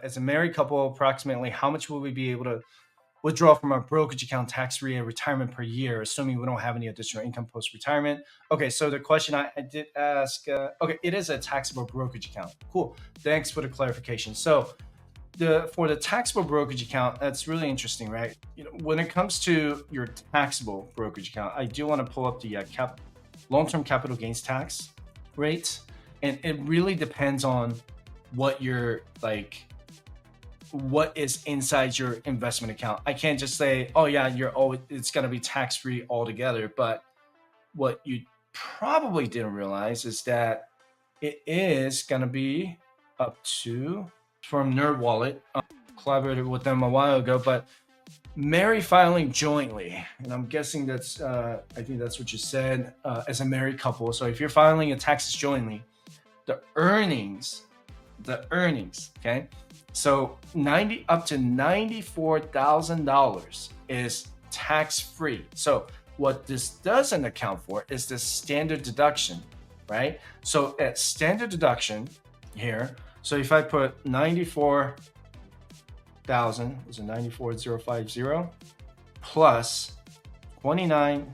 as a married couple, approximately how much will we be able to withdraw from our brokerage account tax-free at retirement per year, assuming we don't have any additional income post-retirement? Okay, so the question I did ask, okay, it is a taxable brokerage account. Cool. Thanks for the clarification. So for the taxable brokerage account, that's really interesting, right? When it comes to your taxable brokerage account, I do want to pull up the long-term capital gains tax rates, and it really depends on what you're like, what is inside your investment account. I can't just say, oh yeah, it's going to be tax-free altogether. But what you probably didn't realize is that it is going to be up to, from NerdWallet, collaborated with them a while ago, but married filing jointly, and I'm guessing that's, I think that's what you said, as a married couple. So if you're filing your taxes jointly, the earnings, okay? So up to $94,000 is tax-free. So what this doesn't account for is the standard deduction, right? So at standard deduction here, so if I put 94,000, is it 94,050 plus 200,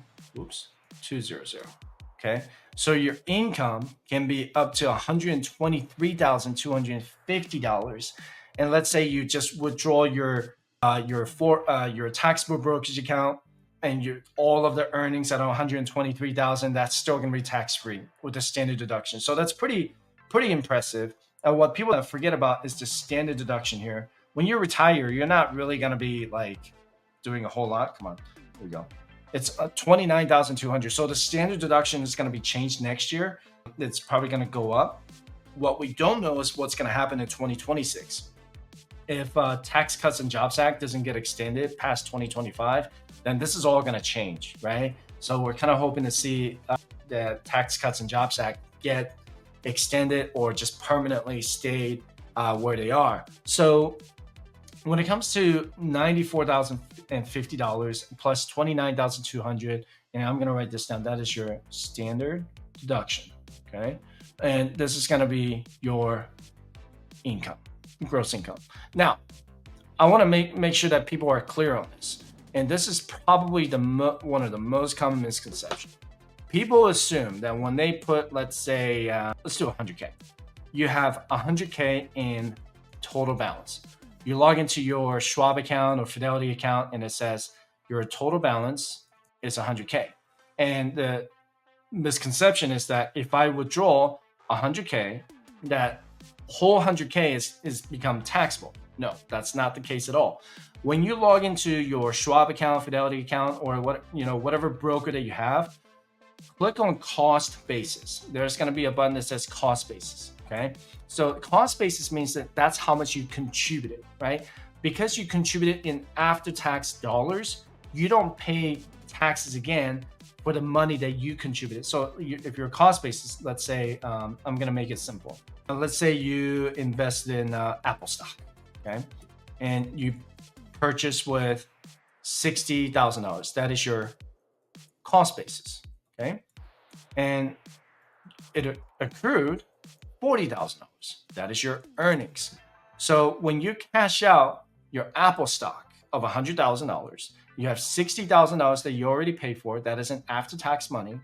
okay? So your income can be up to $123,250. And let's say you just withdraw your taxable brokerage account and all of the earnings at 123,000, that's still going to be tax-free with the standard deduction. So that's pretty impressive. What people forget about is the standard deduction here. When you retire, you're not really going to be like doing a whole lot. Come on, here we go. It's 29,200. So the standard deduction is going to be changed next year. It's probably going to go up. What we don't know is what's going to happen in 2026. If Tax Cuts and Jobs Act doesn't get extended past 2025, then this is all going to change, right? So we're kind of hoping to see the Tax Cuts and Jobs Act get extended or just permanently stay where they are. So when it comes to $94,050 plus $29,200, and I'm going to write this down, that is your standard deduction, okay? And this is going to be your income, gross income. Now, I want to make sure that people are clear on this. And this is probably one of the most common misconceptions. People assume that when they put, let's say, let's do 100K. You have 100K in total balance. You log into your Schwab account or Fidelity account, and it says your total balance is 100K. And the misconception is that if I withdraw 100K, that whole 100K is become taxable. No, that's not the case at all. When you log into your Schwab account, Fidelity account, or whatever broker that you have, click on cost basis. There's going to be a button that says cost basis. Okay. So cost basis means that that's how much you contributed, right? Because you contributed in after-tax dollars, you don't pay taxes again for the money that you contributed. So if your cost basis, let's say, I'm going to make it simple. Let's say you invested in Apple stock, okay? And you purchased with $60,000. That is your cost basis, okay? And it accrued $40,000. That is your earnings. So when you cash out your Apple stock of $100,000, you have $60,000 that you already paid for. That is an after-tax money.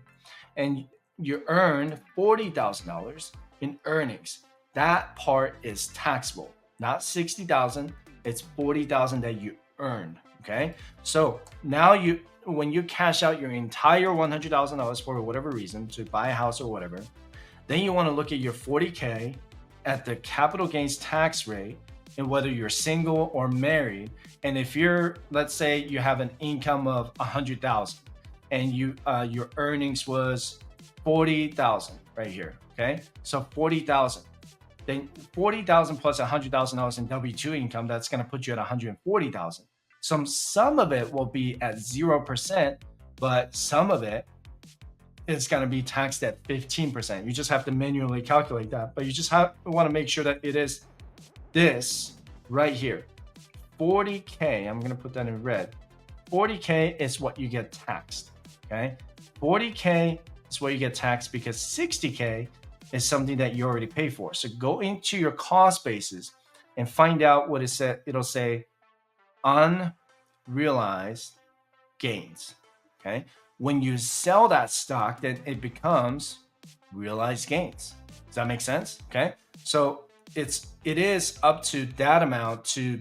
And you earned $40,000 in earnings. That part is taxable, not $60,000. It's $40,000 that you earned. Okay. So now when you cash out your entire $100,000 for whatever reason to buy a house or whatever, then you want to look at your $40K at the capital gains tax rate and whether you're single or married. And if let's say you have an income of $100,000 and your earnings was $40,000 right here. Okay. So $40,000. Then $40,000 plus $100,000 in W-2 income, that's going to put you at $140,000. Some of it will be at 0%, but some of it is going to be taxed at 15%. You just have to manually calculate that, but you just want to make sure that it is this right here. 40K, I'm going to put that in red. 40K is what you get taxed, okay? 40K is what you get taxed because 60K is something that you already pay for. So go into your cost basis, and find out what it said. It'll say unrealized gains. Okay. When you sell that stock, then it becomes realized gains. Does that make sense? Okay. So it is up to that amount to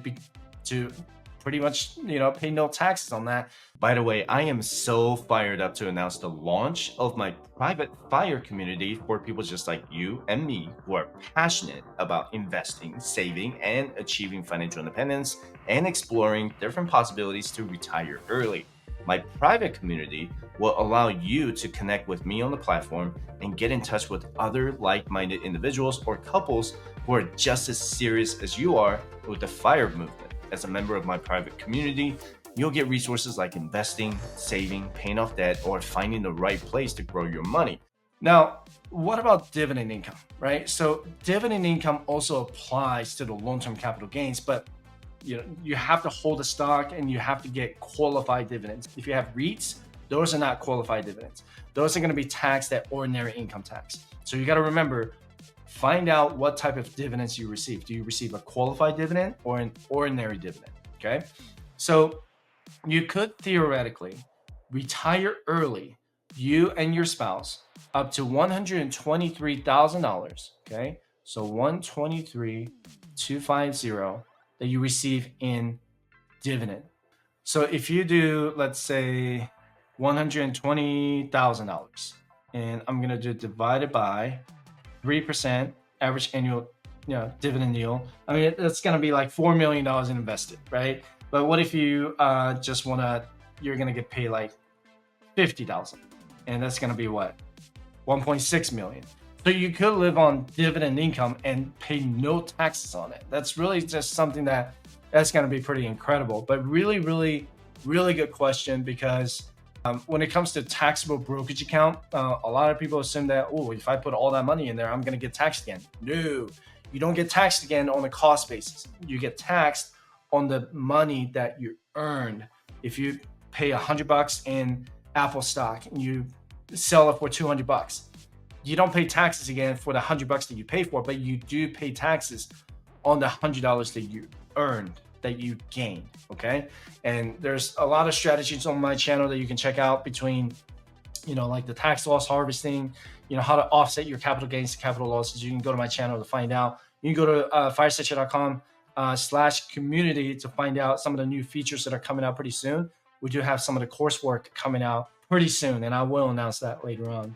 pretty much pay no taxes on that. By the way, I am so fired up to announce the launch of my private FIRE community for people just like you and me who are passionate about investing, saving, and achieving financial independence and exploring different possibilities to retire early. My private community will allow you to connect with me on the platform and get in touch with other like-minded individuals or couples who are just as serious as you are with the FIRE movement. As a member of my private community, you'll get resources like investing, saving, paying off debt, or finding the right place to grow your money. Now, what about dividend income, right? So dividend income also applies to the long-term capital gains, but you have to hold a stock and you have to get qualified dividends. If you have REITs, those are not qualified dividends. Those are going to be taxed at ordinary income tax. So you got to remember, find out what type of dividends you receive. Do you receive a qualified dividend or an ordinary dividend? Okay. So you could theoretically retire early, you and your spouse, up to $123,000. Okay. So 123,250 that you receive in dividend. So if you do, let's say, $120,000, and I'm going to do divided by 3% average annual dividend yield. I mean, that's going to be like $4 million invested, right? But what if you just you're going to get paid like 50,000, and that's going to be what? 1.6 million. So you could live on dividend income and pay no taxes on it. That's really just something that's going to be pretty incredible. But really, really, really good question, because when it comes to taxable brokerage account, a lot of people assume that, if I put all that money in there, I'm going to get taxed again. No, you don't get taxed again on a cost basis. You get taxed on the money that you earned. If you pay $100 in Apple stock and you sell it for $200, you don't pay taxes again for the $100 that you pay for, but you do pay taxes on the $100 that you earned, that you gained. Okay. And there's a lot of strategies on my channel that you can check out between, like the tax loss harvesting, how to offset your capital gains to capital losses. You can go to my channel to find out. You can go to firestation.com/community to find out some of the new features that are coming out pretty soon. We do have some of the coursework coming out pretty soon, and I will announce that later on.